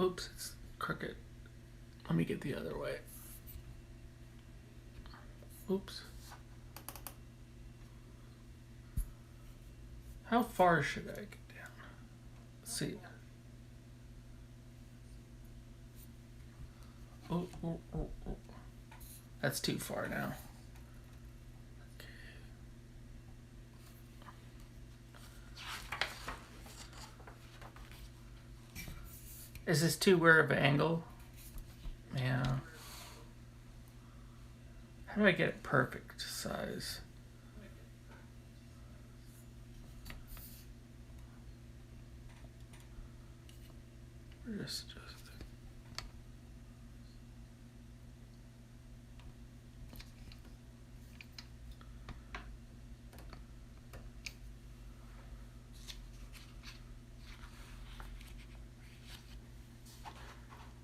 Oops, it's crooked. Let me get the other way. Oops. How far should I get down? Let's see. Oh. That's too far now. Is this too weird of an angle? Yeah. How do I get it perfect size? Just.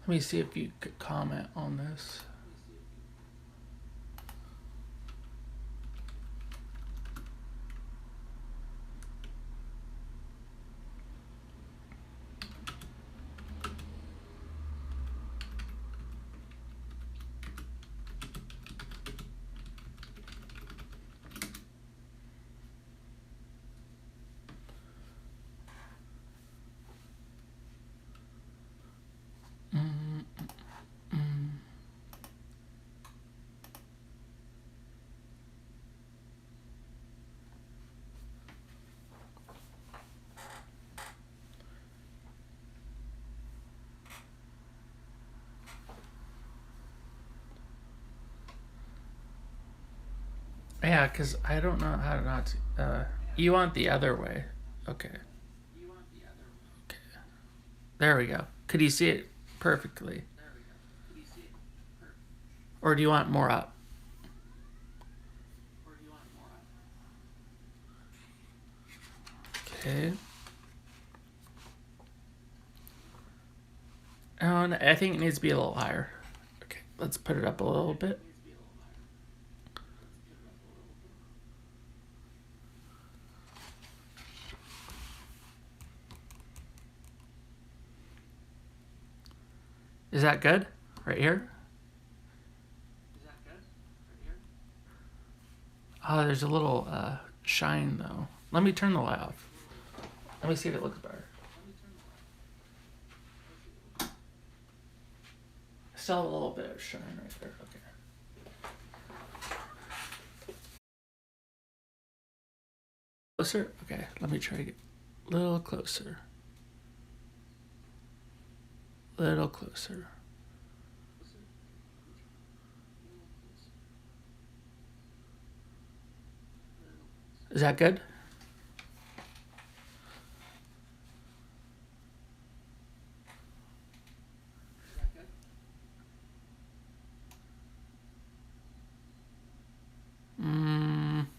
Let me see if you could comment on this. Yeah, because I don't know how to not. You want the other way. Okay. Okay. There we go. Could you see it perfectly? Or do you want more up? Okay. And I think it needs to be a little higher. Okay, let's put it up a little bit. Is that good? Right here? Oh, there's a little shine though. Let me turn the light off. Let me see if it looks better. Still a little bit of shine right there. Okay. Closer? Okay, let me try to get a little closer. Little closer. Is that good?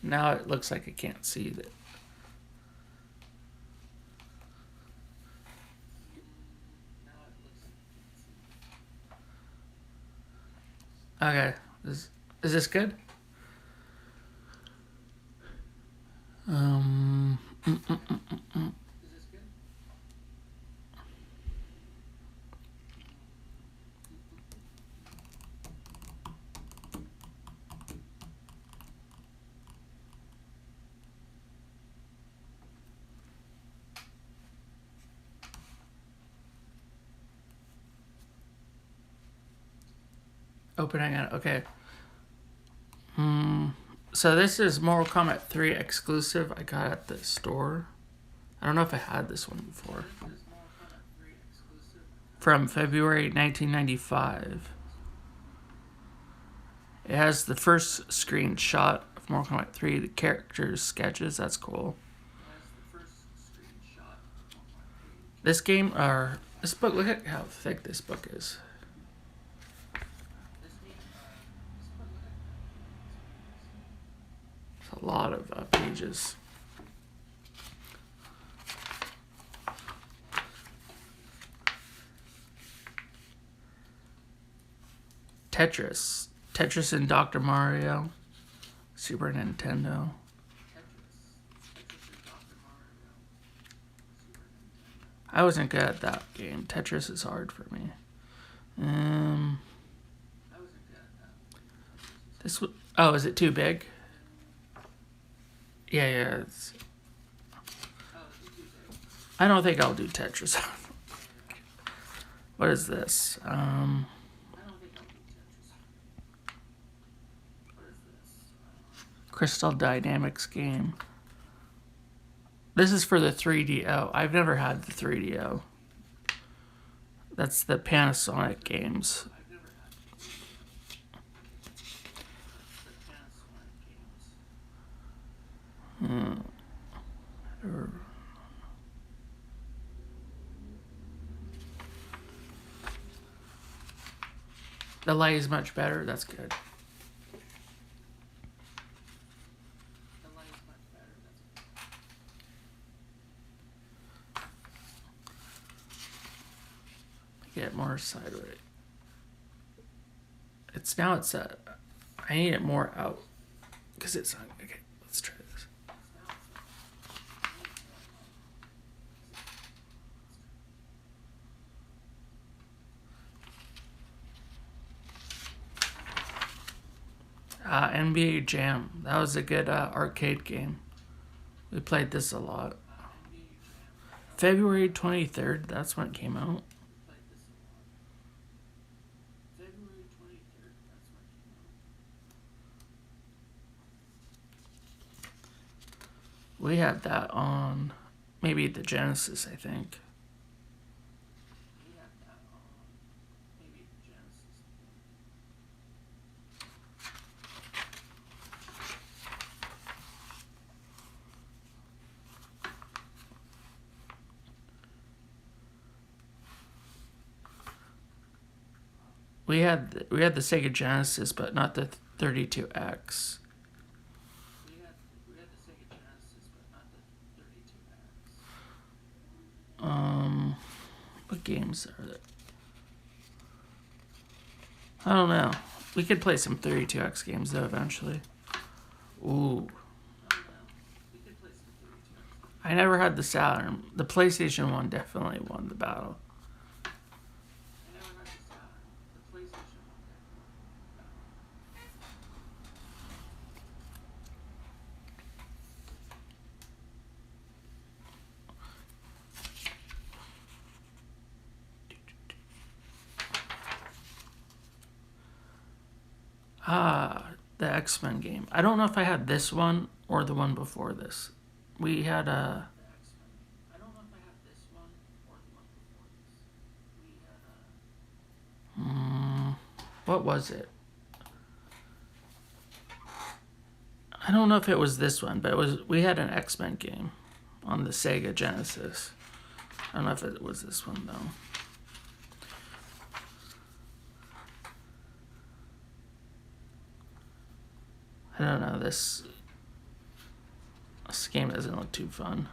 Now it looks like I can't see that. Okay, is this good? Opening it. Okay. So this is Mortal Kombat 3 exclusive I got at the store. I don't know if I had this one before. From February 1995. It has the first screenshot of Mortal Kombat 3, the characters sketches. That's cool. This game, or this book, look at how thick this book is. It's a lot of pages. Tetris and Dr. Mario. Super Nintendo. I wasn't good at that game. Tetris is hard for me. This was, oh, is it too big? Yeah. I don't think I'll do Tetris. What is this? Crystal Dynamics game. This is for the 3DO. I've never had the 3DO. That's the Panasonic games. The light is much better. That's good. Get more side right. It's I need it more out because it's not okay. Let's try this. NBA Jam. That was a good arcade game. We played this a lot. February 23rd. That's when it came out. We had that on maybe the Genesis, I think. We had the Sega Genesis, but not the 32X. What games are there? I don't know. We could play some 32X games though eventually. Ooh. I never had the Saturn. The PlayStation 1 definitely won the battle. The X-Men game. I don't know if I had this one or the one before this. We had a... what was it? I don't know if it was this one, but we had an X-Men game on the Sega Genesis. I don't know if it was this one though. I don't know, this game doesn't look too fun.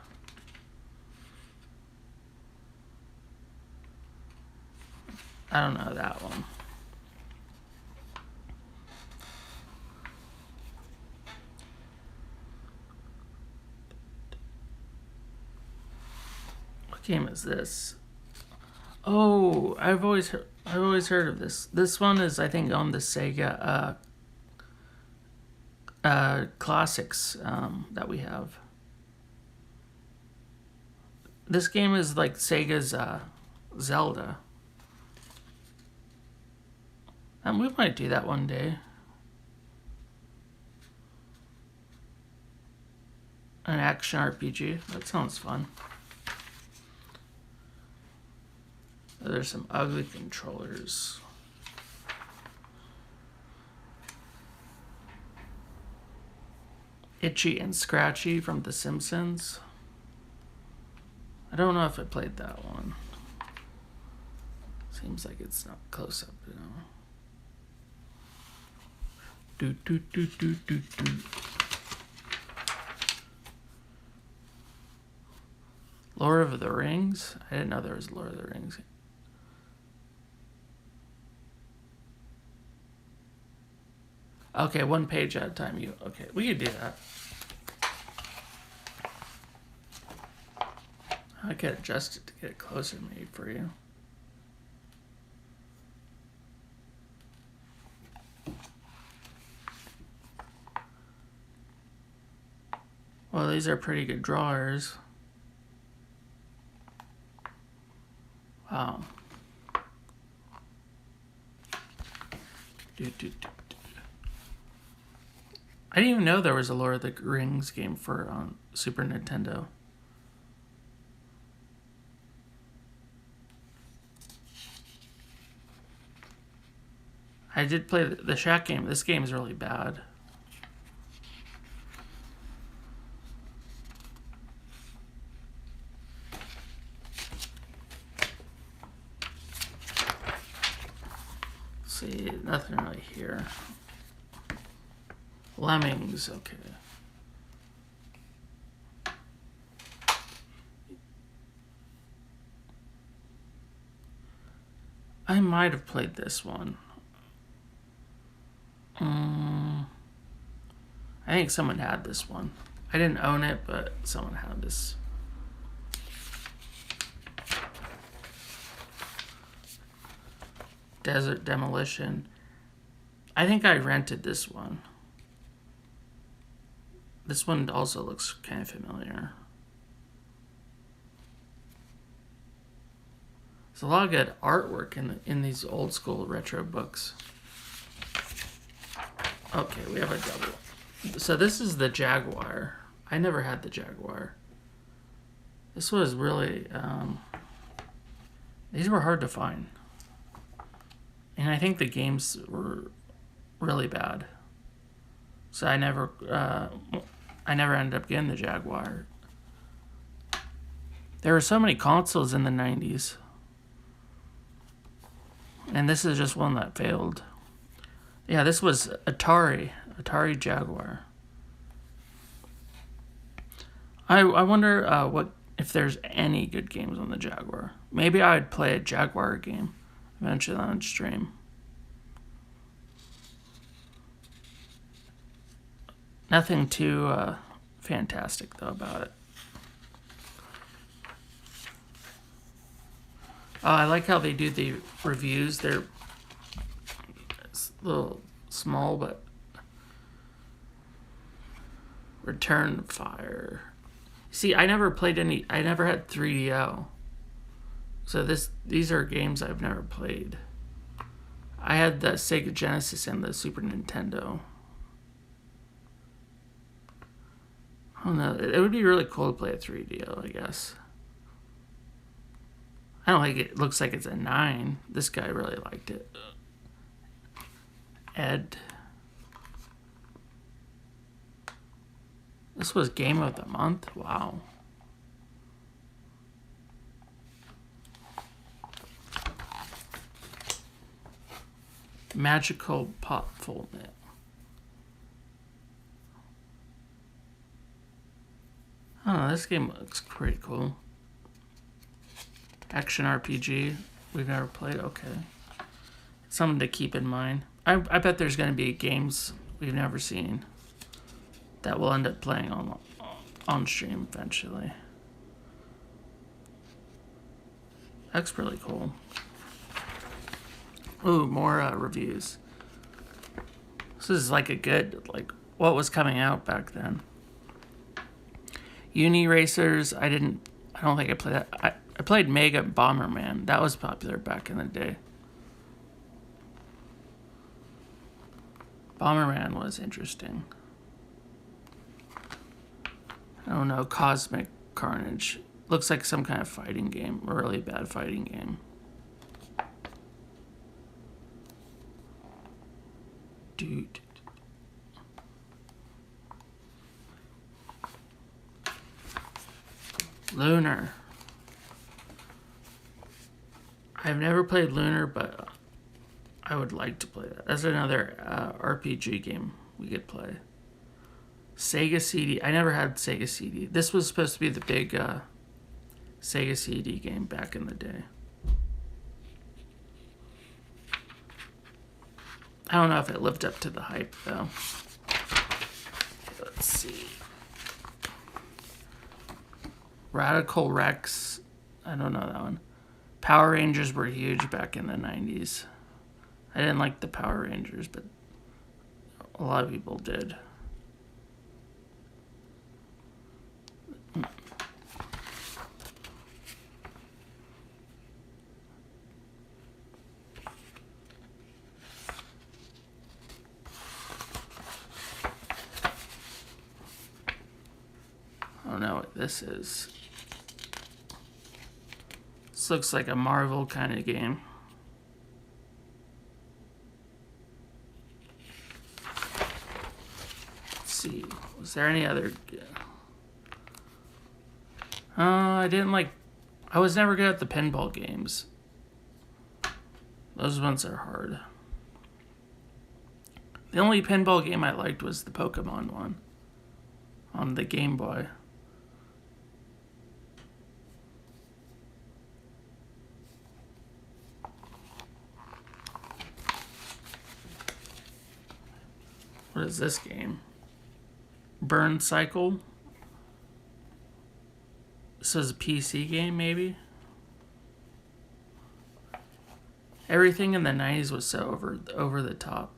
I don't know that one. What game is this? Oh, I've always heard of this. This one is, I think, on the Sega classics that we have. This game is like Sega's Zelda. We might do that one day. An action RPG. That sounds fun. There's some ugly controllers. Itchy and Scratchy from The Simpsons. I don't know if I played that one. Seems like it's not close up, you know. Do. Lord of the Rings? I didn't know there was Lord of the Rings. Okay, one page at a time. Okay, we could do that. I could adjust it to get it closer maybe for you. Well, these are pretty good drawers. Wow. I didn't even know there was a Lord of the Rings game for Super Nintendo. I did play the Shack game. This game is really bad. See, nothing really here. Lemmings, okay. I might have played this one. I think someone had this one. I didn't own it, but someone had this. Desert Demolition. I think I rented this one. This one also looks kind of familiar. There's a lot of good artwork in these old school retro books. Okay, we have a double. So this is the Jaguar. I never had the Jaguar. This was really... these were hard to find. And I think the games were really bad. So I never ended up getting the Jaguar. There were so many consoles in the 90s. And this is just one that failed. Yeah, this was Atari Jaguar. I wonder what if there's any good games on the Jaguar. Maybe I would play a Jaguar game eventually on stream. Nothing too fantastic though about it. I like how they do the reviews. They're a little small, but Return Fire. See, I never played any. I never had 3DO. So these are games I've never played. I had the Sega Genesis and the Super Nintendo. I don't know. It would be really cool to play a 3DO, I guess. I don't think it looks like it's a 9. This guy really liked it. Ed. This was Game of the Month? Wow. Magical Potful Knit. I don't know, this game looks pretty cool. Action RPG. We've never played. Okay. Something to keep in mind. I bet there's going to be games we've never seen that we'll end up playing on stream eventually. That's really cool. Ooh, more reviews. This is like a good, like, what was coming out back then. Uni Racers, I don't think I played that. I played Mega Bomberman. That was popular back in the day. Bomberman was interesting. I don't know, Cosmic Carnage. Looks like some kind of fighting game. A really bad fighting game. Dude. Lunar. I've never played Lunar, but I would like to play that. That's another RPG game we could play. Sega CD. I never had Sega CD. This was supposed to be the big Sega CD game back in the day. I don't know if it lived up to the hype, though. Let's see. Radical Rex. I don't know that one. Power Rangers were huge back in the 90s. I didn't like the Power Rangers, but a lot of people did. I don't know what this is. This looks like a Marvel kind of game. Let's see. Was there any other... I didn't like... I was never good at the pinball games. Those ones are hard. The only pinball game I liked was the Pokemon one on the Game Boy. What is this game? Burn Cycle? This is a PC game, maybe? Everything in the 90s was so over the top.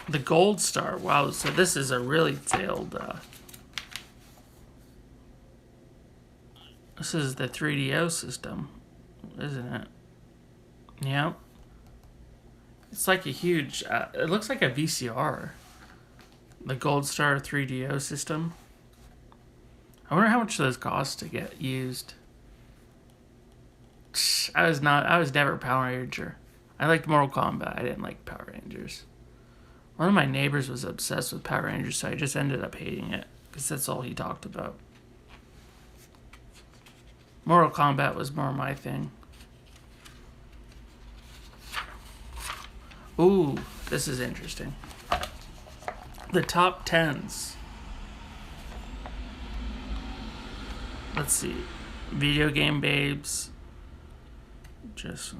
The Gold Star. Wow, so this is a really tailed... This is the 3DO system, isn't it? Yep. It's like a huge... it looks like a VCR. The Gold Star 3DO system. I wonder how much those cost to get used. I was never a Power Ranger. I liked Mortal Kombat. I didn't like Power Rangers. One of my neighbors was obsessed with Power Rangers, so I just ended up hating it. Because that's all he talked about. Mortal Kombat was more my thing. Ooh, this is interesting. The top 10s. Let's see. Video Game Babes. Just...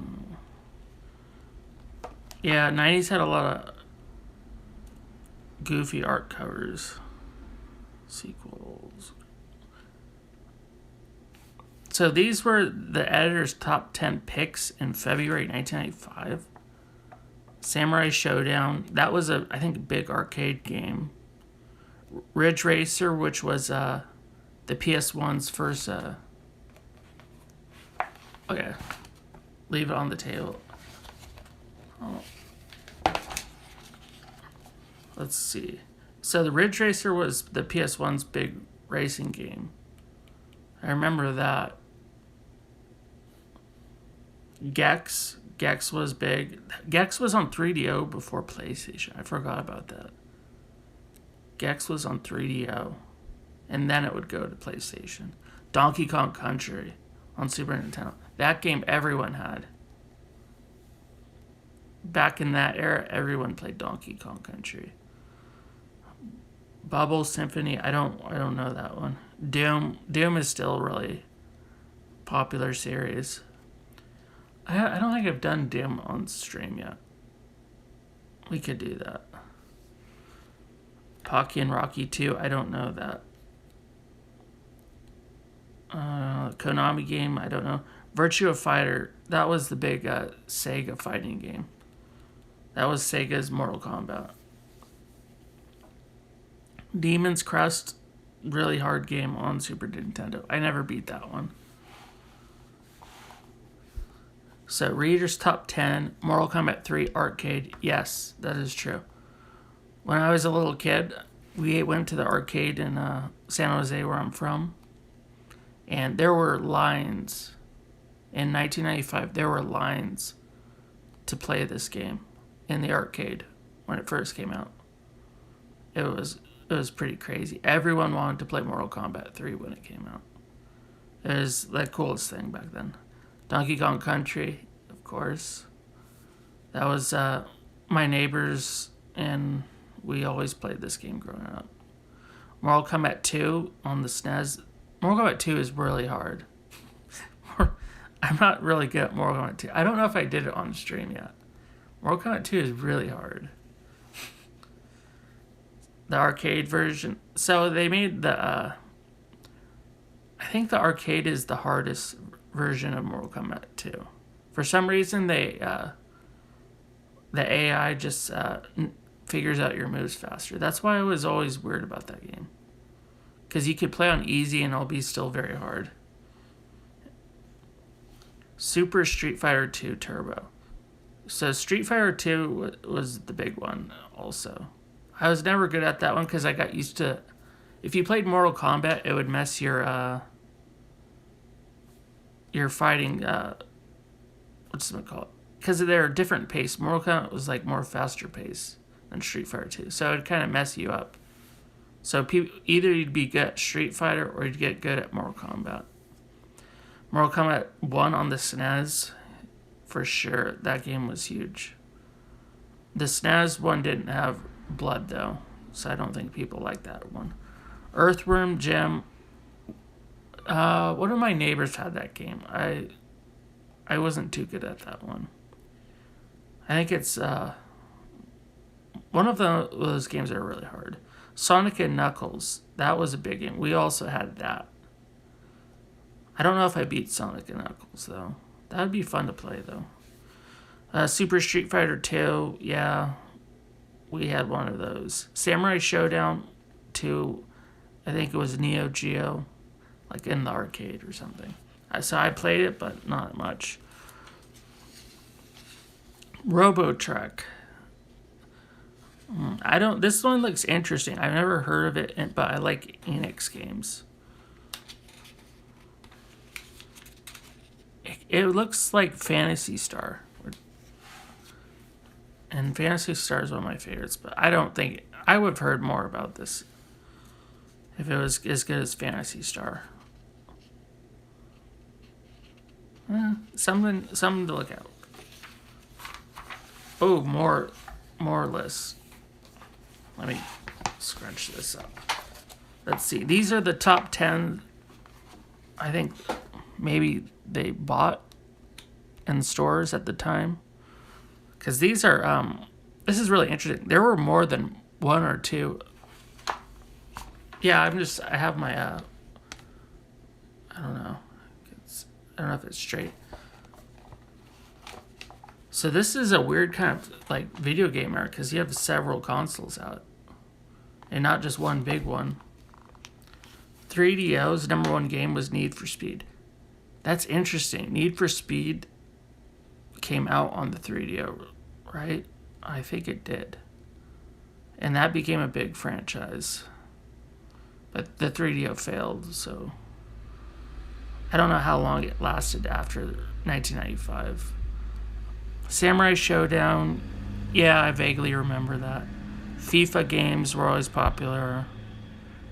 yeah, 90s had a lot of goofy art covers. Sequels. So these were the editor's top 10 picks in February 1995. Samurai Showdown, that was I think a big arcade game. Ridge Racer, which was the PS1's first okay. Leave it on the table. Oh. Let's see. So the Ridge Racer was the PS1's big racing game. I remember that. Gex was big. Gex was on 3DO before PlayStation. I forgot about that. Gex was on 3DO. And then it would go to PlayStation. Donkey Kong Country on Super Nintendo. That game everyone had. Back in that era, everyone played Donkey Kong Country. Bubble Symphony, I don't know that one. Doom is still a really popular series. I don't think I've done Doom on stream yet. We could do that. Pocky and Rocky 2, I don't know that. Konami game, I don't know. Virtua Fighter, that was the big Sega fighting game. That was Sega's Mortal Kombat. Demon's Crest, really hard game on Super Nintendo. I never beat that one. So, Reader's Top 10, Mortal Kombat 3 Arcade. Yes, that is true. When I was a little kid, we went to the arcade in San Jose, where I'm from. And there were lines. In 1995, there were lines to play this game in the arcade when it first came out. It was pretty crazy. Everyone wanted to play Mortal Kombat 3 when it came out. It was the coolest thing back then. Donkey Kong Country, of course. That was my neighbors, and we always played this game growing up. Mortal Kombat 2 on the SNES. Mortal Kombat 2 is really hard. I'm not really good at Mortal Kombat 2. I don't know if I did it on stream yet. Mortal Kombat 2 is really hard. the arcade version. So they made the I think the arcade is the hardest version of Mortal Kombat 2. For some reason, the AI just figures out your moves faster. That's why I was always weird about that game. Because you could play on easy and it'll be still very hard. Super Street Fighter 2 Turbo. So Street Fighter 2 was the big one also. I was never good at that one because I got used to... If you played Mortal Kombat, it would mess your fighting... what's it called? Because they're a different pace. Mortal Kombat was like more faster pace than Street Fighter 2. So it'd kind of mess you up. So either you'd be good at Street Fighter or you'd get good at Mortal Kombat. Mortal Kombat 1 on the SNES, for sure, that game was huge. The SNES one didn't have blood, though, so I don't think people like that one. Earthworm Jim, one of my neighbors had that game. I wasn't too good at that one. I think it's one of those games that are really hard. Sonic and Knuckles, that was a big game. We also had that. I don't know if I beat Sonic and Knuckles, though. That would be fun to play, though. Super Street Fighter 2, yeah. We had one of those. Samurai Showdown 2, I think it was Neo Geo, like in the arcade or something. So I played it, but not much. Robotrek. This one looks interesting. I've never heard of it, but I like Enix games. It looks like Phantasy Star. And Phantasy Star is one of my favorites, but I don't think... I would have heard more about this if it was as good as Phantasy Star. Something to look at. Oh, more lists. Let me scrunch this up. Let's see. These are the top 10, I think, maybe they bought in stores at the time. Because these are, this is really interesting. There were more than one or two. Yeah, I have my, I don't know. I don't know if it's straight. So this is a weird kind of like video game era because you have several consoles out. And not just one big one. 3DO's number one game was Need for Speed. That's interesting. Need for Speed came out on the 3DO, right? I think it did. And that became a big franchise. But the 3DO failed, so... I don't know how long it lasted after 1995. Samurai Showdown, yeah, I vaguely remember that. FIFA games were always popular.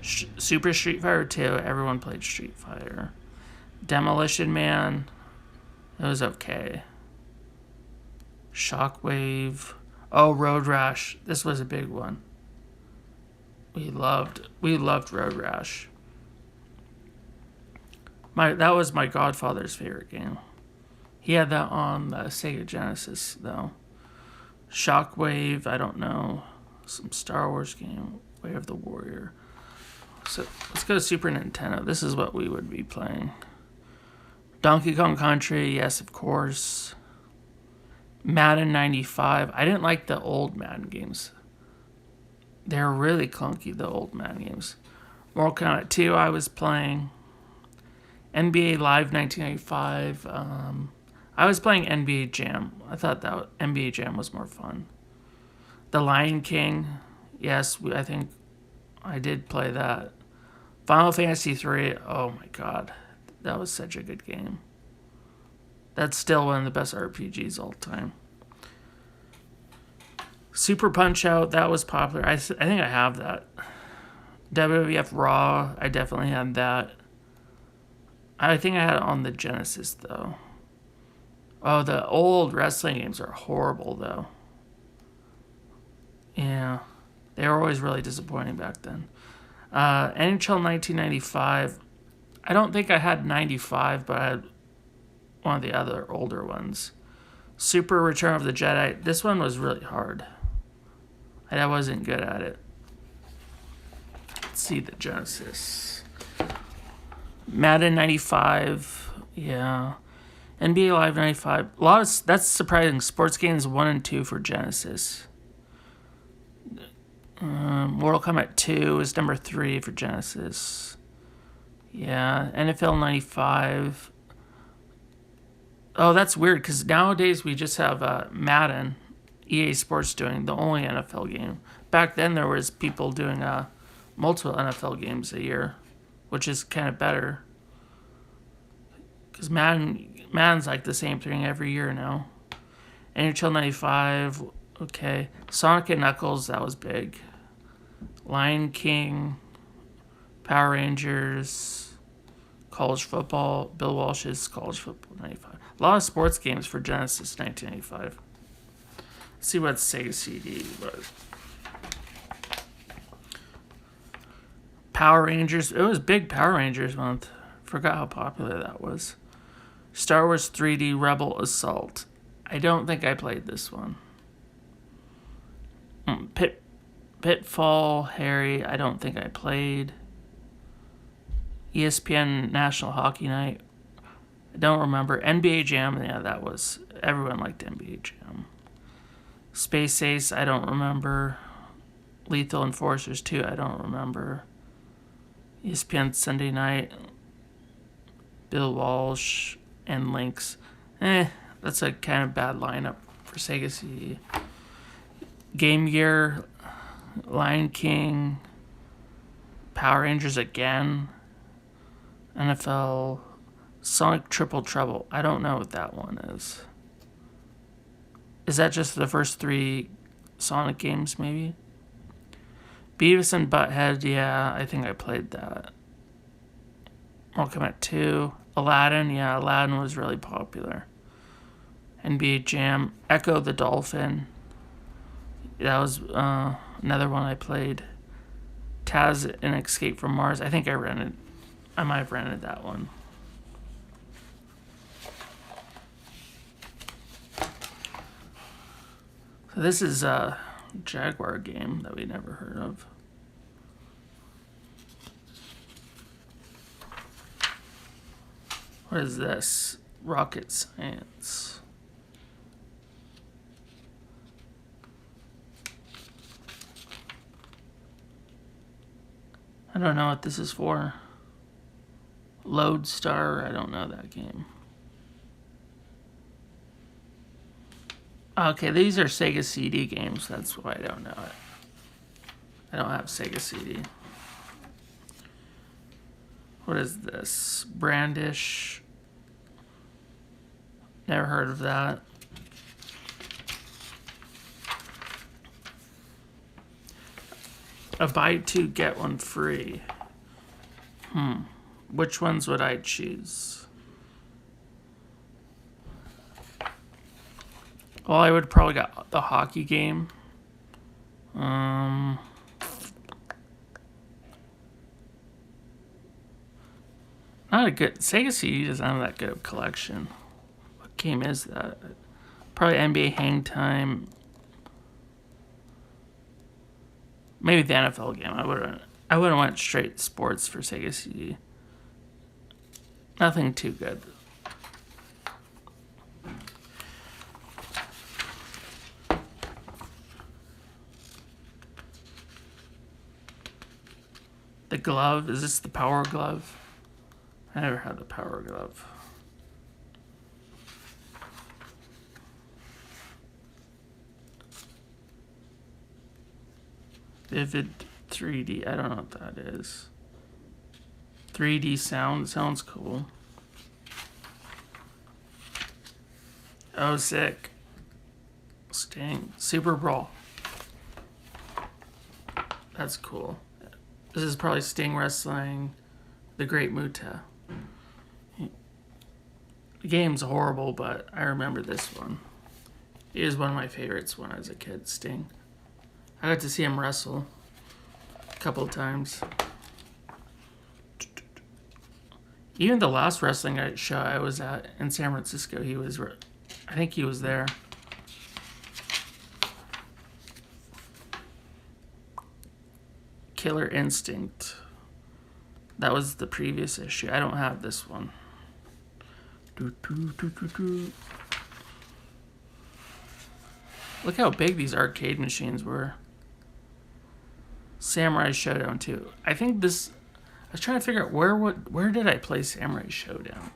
Super Street Fighter 2, everyone played Street Fighter. Demolition Man, it was okay. Shockwave, Road Rash, this was a big one. We loved Road Rash. That was my godfather's favorite game. He had that on the Sega Genesis, though. Shockwave, I don't know. Some Star Wars game, Way of the Warrior. So let's go to Super Nintendo. This is what we would be playing. Donkey Kong Country, yes, of course. Madden 95. I didn't like the old Madden games. They were really clunky, the old Madden games. Mortal Kombat 2 I was playing. NBA Live 1995. I was playing NBA Jam. I thought that NBA Jam was more fun. The Lion King. Yes, I think I did play that. Final Fantasy 3. Oh my god. That was such a good game. That's still one of the best RPGs all time. Super Punch-Out. That was popular. I think I have that. WWF Raw. I definitely had that. I think I had it on the Genesis, though. Oh, the old wrestling games are horrible, though. Yeah. They were always really disappointing back then. NHL 1995. I don't think I had 95, but I had one of the other older ones. Super Return of the Jedi. This one was really hard. I wasn't good at it. Let's see the Genesis. Madden 95, yeah. NBA Live 95. That's surprising. Sports games 1 and 2 for Genesis. Mortal Kombat 2 is number 3 for Genesis. Yeah, NFL 95. Oh, that's weird because nowadays we just have Madden, EA Sports doing the only NFL game. Back then there was people doing multiple NFL games a year, which is kind of better. Because Madden's like the same thing every year now. NHL 95, okay. Sonic and Knuckles, that was big. Lion King, Power Rangers, college football, Bill Walsh's college football 95. A lot of sports games for Genesis 1995. Let's see what Sega CD was. Power Rangers, it was big Power Rangers month. Forgot how popular that was. Star Wars 3D Rebel Assault. I don't think I played this one. Pitfall Harry, I don't think I played. ESPN National Hockey Night. I don't remember. NBA Jam, yeah, that was... Everyone liked NBA Jam. Space Ace, I don't remember. Lethal Enforcers 2, I don't remember. ESPN Sunday Night. Bill Walsh and Lynx. That's a kind of bad lineup for Sega CD. Game Gear, Lion King, Power Rangers again, NFL, Sonic Triple Trouble. I don't know what that one is. Is that just the first 3 Sonic games, maybe? Beavis and Butthead, yeah, I think I played that. Mortal Kombat 2. Aladdin, yeah, Aladdin was really popular. NBA Jam. Echo the Dolphin. That was another one I played. Taz and Escape from Mars. I think I might have rented that one. So this is a Jaguar game that we never heard of. What is this? Rocket Science. I don't know what this is for. Lodestar, I don't know that game. Okay, these are Sega CD games. That's why I don't know it. I don't have Sega CD. What is this? Brandish. Never heard of that. A buy 2, get 1 free. Which ones would I choose? Well, I would probably got the hockey game. Not a good... Sega CD doesn't have that good of a collection. What game is that? Probably NBA Hang Time. Maybe the NFL game. I would have went straight sports for Sega CD. Nothing too good. The glove, is this the Power Glove? I never had the Power Glove. Vivid 3D, I don't know what that is. 3D sound, sounds cool. Oh, sick. Sting, Super Brawl. That's cool. This is probably Sting wrestling the Great Muta. The game's horrible, but I remember this one. It is one of my favorites when I was a kid, Sting. I got to see him wrestle a couple of times. Even the last wrestling show I was at in San Francisco, I think he was there. Killer Instinct. That was the previous issue. I don't have this one. Look how big these arcade machines were. Samurai Showdown 2. I think this... I was trying to figure out where did I play Samurai Showdown?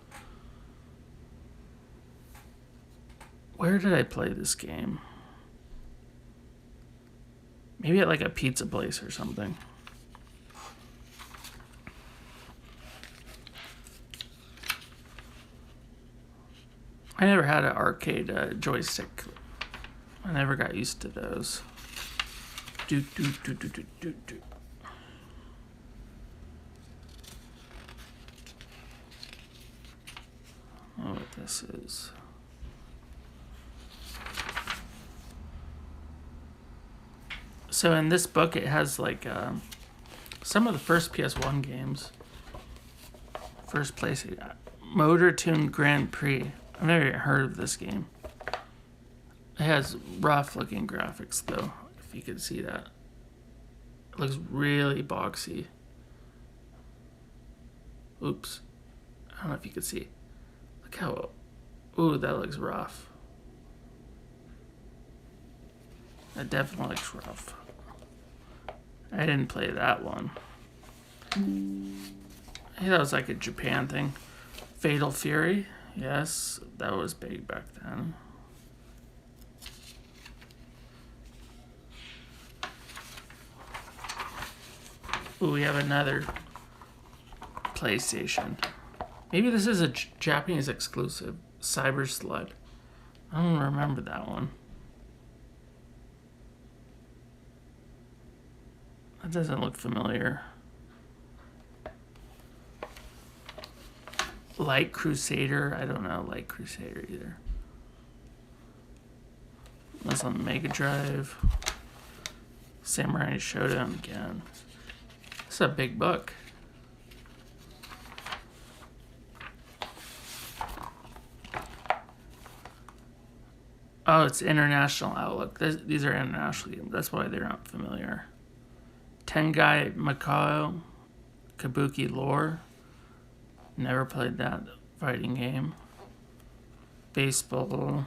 Where did I play this game? Maybe at like a pizza place or something. I never had an arcade joystick. I never got used to those. Oh, what this is. So in this book, it has like some of the first PS1 games. First place, Motor Tune Grand Prix. I've never even heard of this game. It has rough looking graphics though, if you can see that. It looks really boxy. Oops. I don't know if you can see. Look how... Ooh, that looks rough. That definitely looks rough. I didn't play that one. Hey, that was like a Japan thing. Fatal Fury. Yes, that was big back then. Ooh, we have another PlayStation. Maybe this is a Japanese exclusive. Cyber Slud. I don't remember that one. That doesn't look familiar. Light Crusader. I don't know Light Crusader either. That's on Mega Drive. Samurai Showdown again. This is a big book. Oh, it's International Outlook. These are international games. That's why they're not familiar. Tengai Macau, Kabuki Lore. Never played that fighting game. Baseball.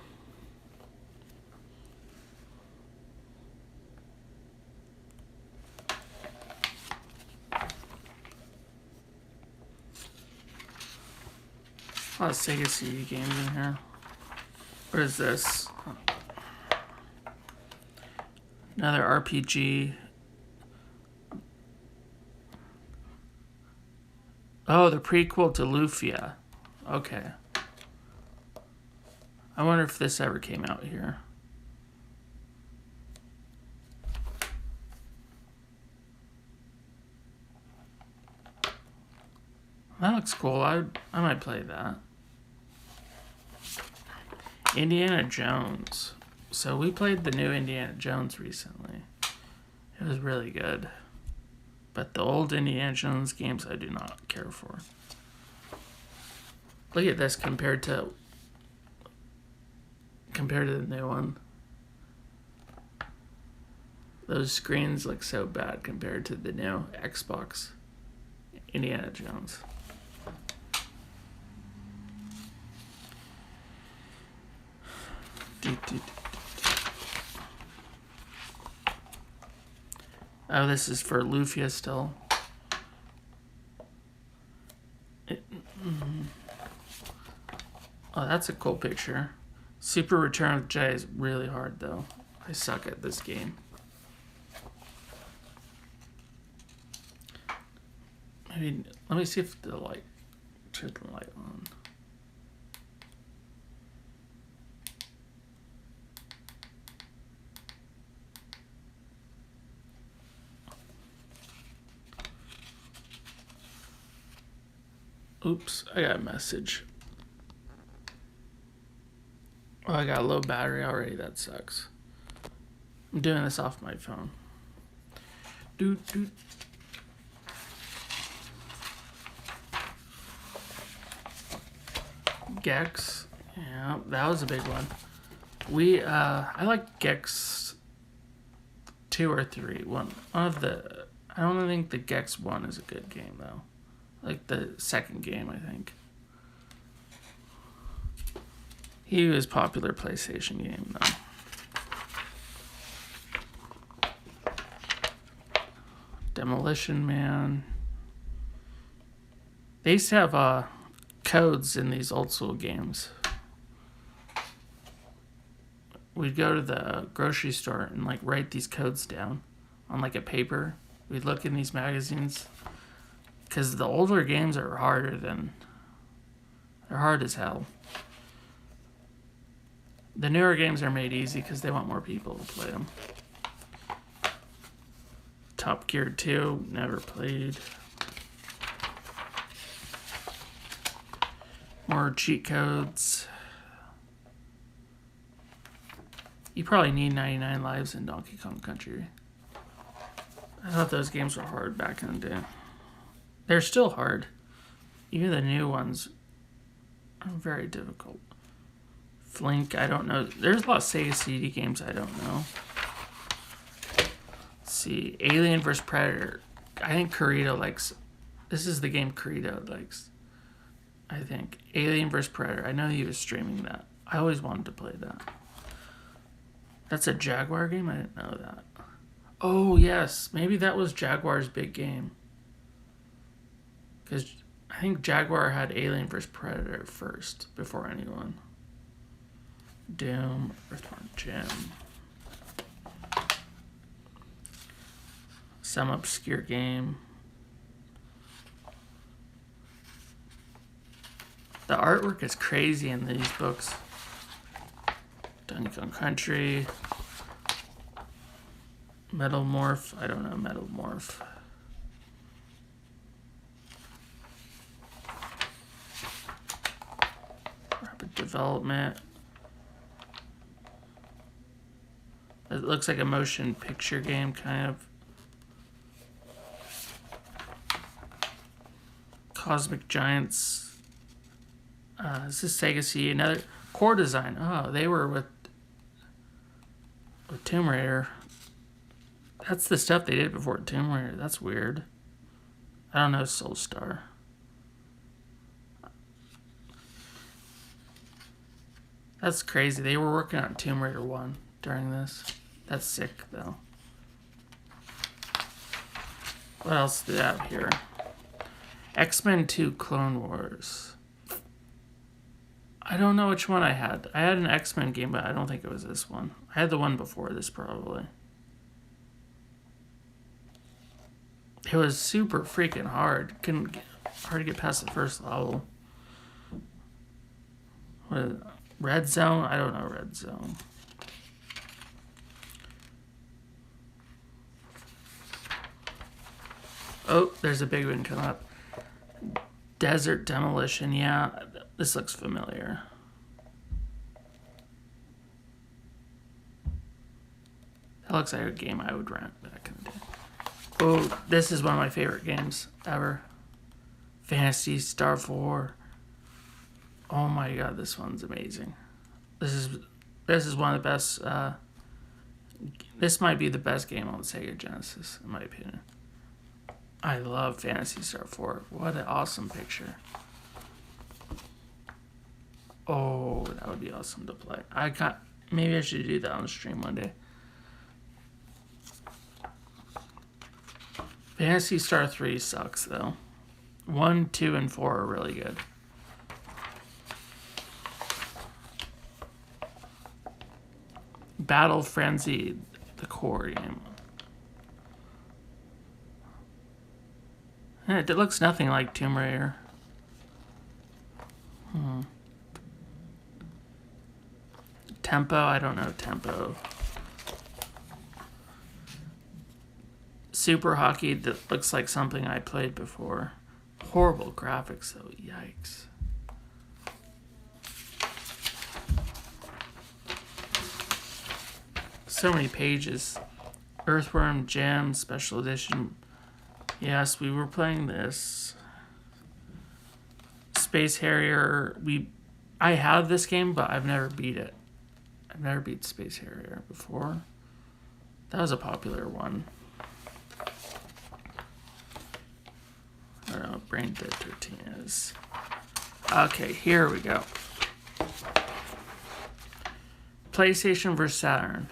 A lot of Sega CD games in here. What is this? Another RPG. Oh, the prequel to Lufia. Okay. I wonder if this ever came out here. That looks cool. I might play that. Indiana Jones. So we played the new Indiana Jones recently. It was really good. But the old Indiana Jones games I do not care for. Look at this compared to the new one. Those screens look so bad compared to the new Xbox Indiana Jones. Oh, this is for Lufia still. Oh, that's a cool picture. Super Return of the Jedi is really hard, though. I suck at this game. Maybe, let me see if the light... Turn the light on. Oops, I got a message. Oh, I got a low battery already. That sucks. I'm doing this off my phone. Doot. Gex. Yeah, that was a big one. I like Gex 2 or 3. One of the... I don't think the Gex 1 is a good game, though. Like the second game, I think. He was a popular PlayStation game, though. Demolition Man. They used to have codes in these old school games. We'd go to the grocery store and like write these codes down on like a paper. We'd look in these magazines because the older games are they're hard as hell. The newer games are made easy because they want more people to play them. Top Gear 2, never played. More cheat codes. You probably need 99 lives in Donkey Kong Country. I thought those games were hard back in the day. They're still hard. Even the new ones are very difficult. Flink, I don't know. There's a lot of Sega CD games I don't know. Let's see. Alien vs. Predator. I think Corito likes... This is the game Corito likes. I think. Alien vs. Predator. I know he was streaming that. I always wanted to play that. That's a Jaguar game? I didn't know that. Oh, yes. Maybe that was Jaguar's big game. Because I think Jaguar had Alien vs. Predator first, before anyone. Doom, Earthworm Jim. Some obscure game. The artwork is crazy in these books. Donkey Kong Country. Metal Morph. I don't know Metal Morph. Rapid Development. It looks like a motion picture game, kind of. Cosmic Giants. This is Sega CD. Another Core Design. Oh, they were with Tomb Raider. That's the stuff they did before Tomb Raider. That's weird. I don't know Soulstar. That's crazy. They were working on Tomb Raider 1 during this. That's sick, though. What else do they have here? X-Men 2 Clone Wars. I don't know which one I had. I had an X-Men game, but I don't think it was this one. I had the one before this, probably. It was super freaking hard. Hard to get past the first level. What is it? Red Zone? I don't know Red Zone. Oh, there's a big one coming up. Desert Demolition. Yeah, this looks familiar. That looks like a game I would rent back in the day. Oh, this is one of my favorite games ever. Phantasy Star 4. Oh my god, this one's amazing. This is one of the best. This might be the best game on the Sega Genesis, in my opinion. I love Phantasy Star 4. What an awesome picture. Oh, that would be awesome to play. Maybe I should do that on the stream one day. Phantasy Star 3 sucks, though. 1, 2, and 4 are really good. Battle Frenzy, the core game. It looks nothing like Tomb Raider. Tempo, I don't know Tempo. Super Hockey, that looks like something I played before. Horrible graphics though, yikes. So many pages. Earthworm Jim Special Edition. Yes, we were playing this. Space Harrier. I have this game, but I've never beat it. I've never beat Space Harrier before. That was a popular one. I don't know what Brain Dead 13 is. Okay, here we go. PlayStation vs. Saturn.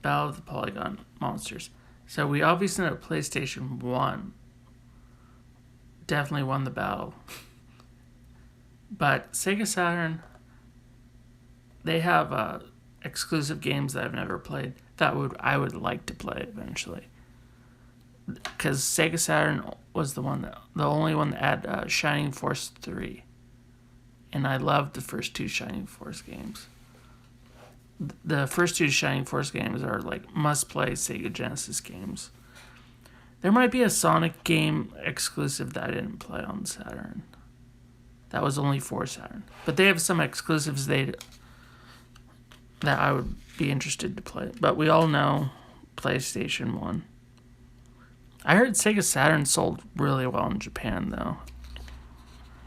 Battle of the Polygon Monsters. So we obviously know PlayStation 1 definitely won the battle. But Sega Saturn, they have exclusive games that I've never played that I would like to play eventually. Because Sega Saturn was the only one that had Shining Force 3. And I loved the first two Shining Force games. The first two Shining Force games are like must-play Sega Genesis games. There might be a Sonic game exclusive that I didn't play on Saturn. That was only for Saturn. But they have some exclusives that I would be interested to play. But we all know PlayStation 1. I heard Sega Saturn sold really well in Japan, though.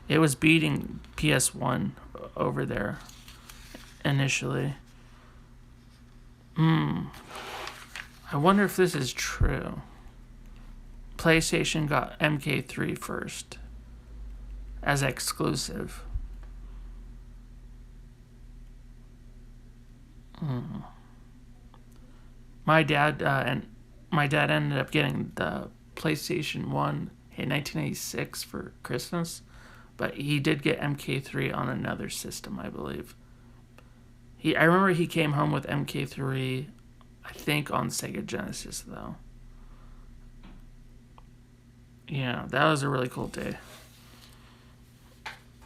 It was beating PS1 over there initially. I wonder if this is true. PlayStation got MK3 first as exclusive. My dad ended up getting the PlayStation 1 in 1986 for Christmas, but he did get MK3 on another system, I believe. I remember he came home with MK3, I think on Sega Genesis, though. Yeah, that was a really cool day.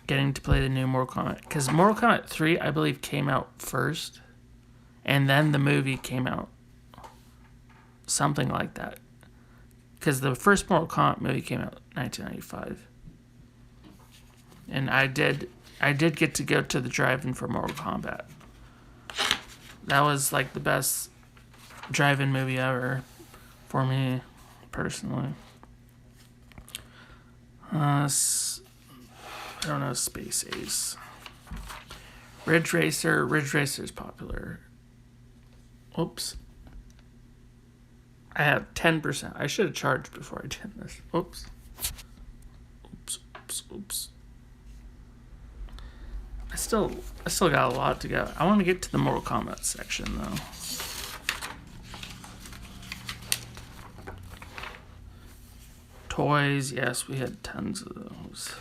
Getting to play the new Mortal Kombat. Because Mortal Kombat 3, I believe, came out first. And then the movie came out. Something like that. Because the first Mortal Kombat movie came out in 1995. And I did get to go to the drive-in for Mortal Kombat. That was like the best drive-in movie ever for me, personally. I don't know, Space Ace. Ridge Racer is popular. Oops. I have 10%. I should have charged before I did this. Oops. I still got a lot to go. I want to get to the Mortal Kombat section, though. Toys, yes, we had tons of those.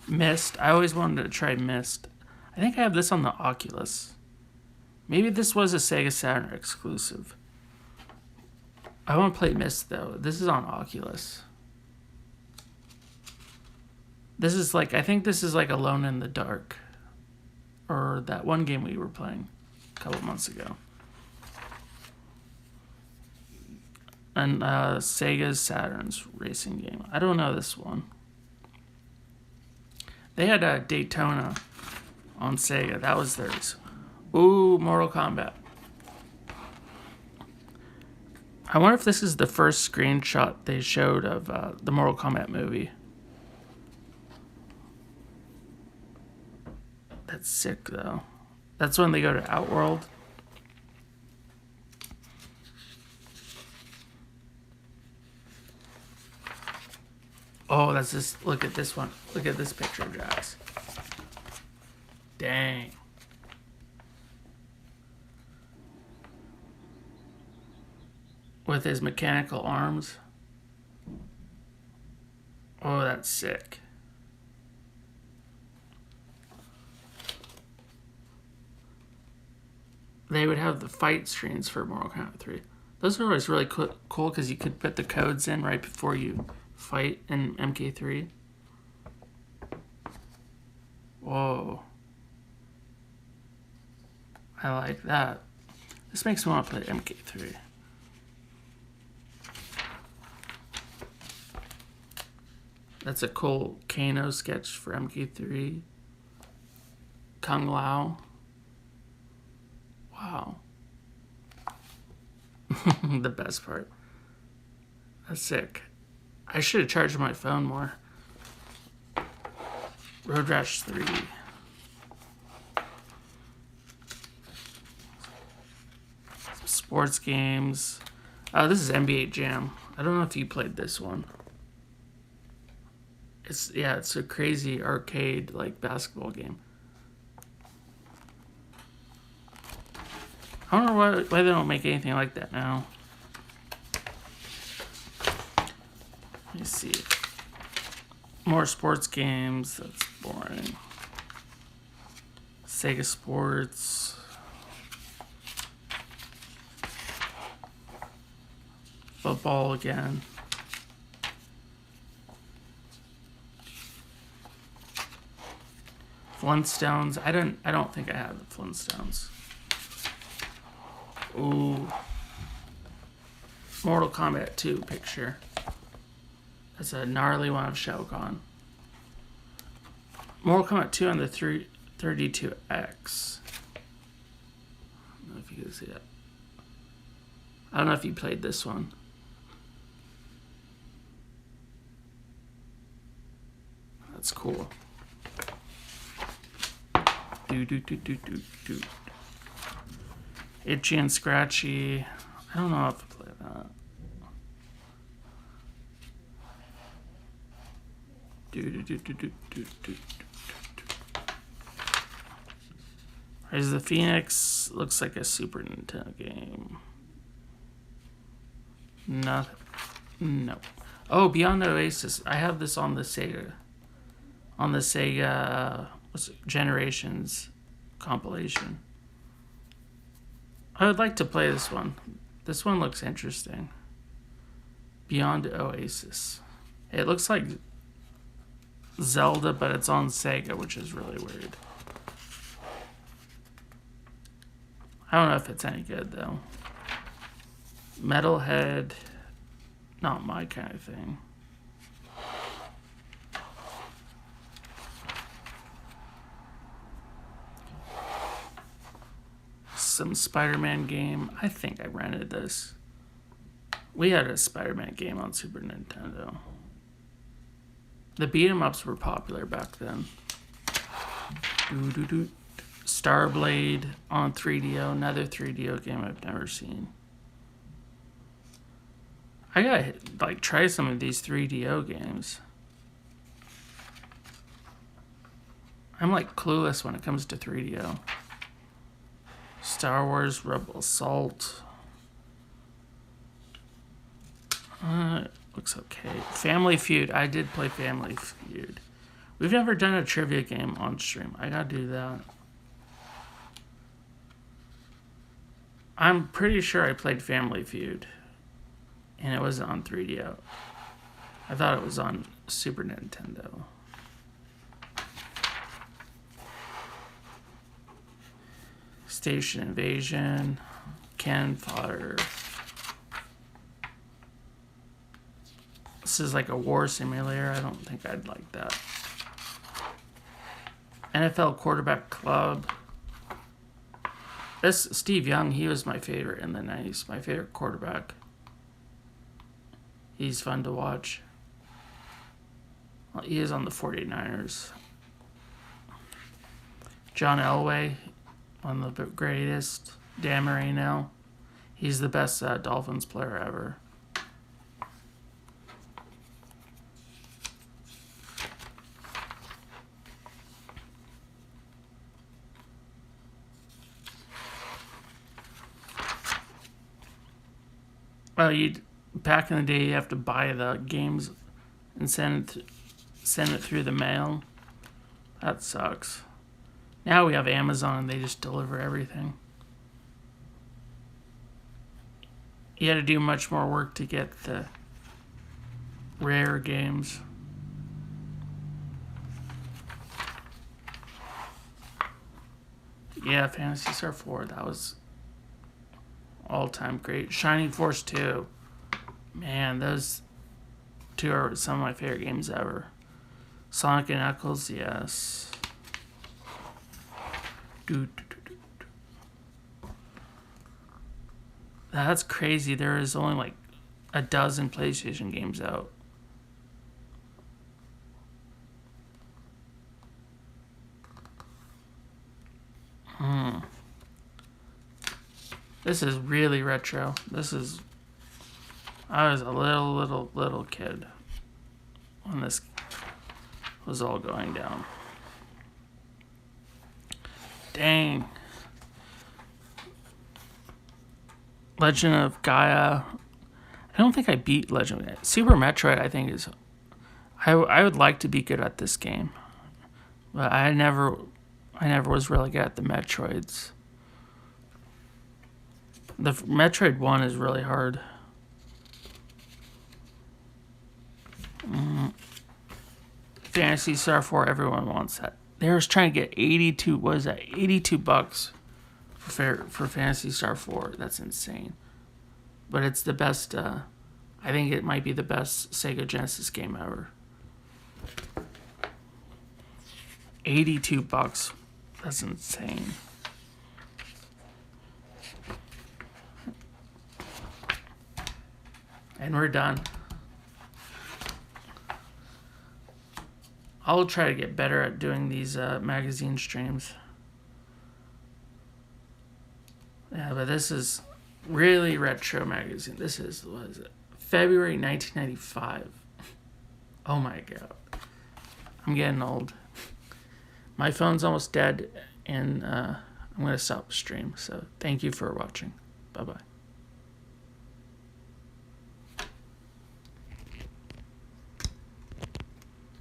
Myst. I always wanted to try Myst. I think I have this on the Oculus. Maybe this was a Sega Saturn exclusive. I want to play Myst, though. This is on Oculus. I think this is like Alone in the Dark. Or that one game we were playing a couple months ago. And Sega Saturn's racing game. I don't know this one. They had a Daytona on Sega. That was theirs. Ooh, Mortal Kombat. I wonder if this is the first screenshot they showed of the Mortal Kombat movie. That's sick, though. That's when they go to Outworld. Oh, that's this. Look at this one. Look at this picture of Jax. Dang. With his mechanical arms. Oh, that's sick. They would have the fight screens for Mortal Kombat 3. Those are always really cool because you could put the codes in right before you fight in MK3. Whoa. I like that. This makes me want to play MK3. That's a cool Kano sketch for MK3. Kung Lao. Wow. The best part. That's sick. I should have charged my phone more. Road Rash 3. Some sports games. Oh, this is NBA Jam. I don't know if you played this one. It's a crazy arcade like basketball game. I don't know why they don't make anything like that now. Let me see. More sports games. That's boring. Sega Sports. Football again. Flintstones. I don't think I have the Flintstones. Ooh. Mortal Kombat 2 picture. That's a gnarly one of Shao Kahn. Mortal Kombat 2 on the 32X. I don't know if you can see it. I don't know if you played this one. That's cool. Itchy and Scratchy. I don't know if I play that. Rise of the Phoenix looks like a Super Nintendo game. Nothing. No. Oh, Beyond Oasis. I have this on the Sega. On the Sega Generations compilation. I would like to play this one. This one looks interesting. Beyond Oasis. It looks like Zelda, but it's on Sega, which is really weird. I don't know if it's any good, though. Metalhead. Not my kind of thing. Some Spider-Man game. I think I rented this. We had a Spider-Man game on Super Nintendo. The beat-em-ups were popular back then. Starblade on 3DO. Another 3DO game I've never seen. I gotta try some of these 3DO games. I'm clueless when it comes to 3DO. Star Wars Rebel Assault. Looks okay. Family Feud. I did play Family Feud. We've never done a trivia game on stream. I gotta do that. I'm pretty sure I played Family Feud. And it wasn't on 3DO. I thought it was on Super Nintendo. Station Invasion. Cannon Fodder. This is like a war simulator. I don't think I'd like that. NFL Quarterback Club. This Steve Young, he was my favorite in the 90s. My favorite quarterback. He's fun to watch. Well, he is on the 49ers. John Elway, one of the greatest. Dan Marino. He's the best Dolphins player ever. Well, back in the day, you have to buy the games and send it through the mail. That sucks. Now we have Amazon and they just deliver everything. You had to do much more work to get the rare games. Yeah, Phantasy Star 4, that was all-time great. Shining Force 2. Man, those two are some of my favorite games ever. Sonic and Knuckles, yes. That's crazy. There is only a dozen PlayStation games out. This is really retro. This is I was a little kid when this was all going down. Dang. Legend of Gaia. I don't think I beat Legend of Gaia. Super Metroid, I think, is... I would like to be good at this game. But I never was really good at the Metroids. The Metroid 1 is really hard. Phantasy Star 4, everyone wants that. They were trying to get 82, what is that, $82 for Phantasy Star 4. That's insane. But it's the best, I think it might be the best Sega Genesis game ever. $82. That's insane. And we're done. I'll try to get better at doing these magazine streams. Yeah, but this is really retro magazine. This is, what is it? February 1995. Oh my god. I'm getting old. My phone's almost dead, and I'm going to stop the stream. So thank you for watching. Bye-bye.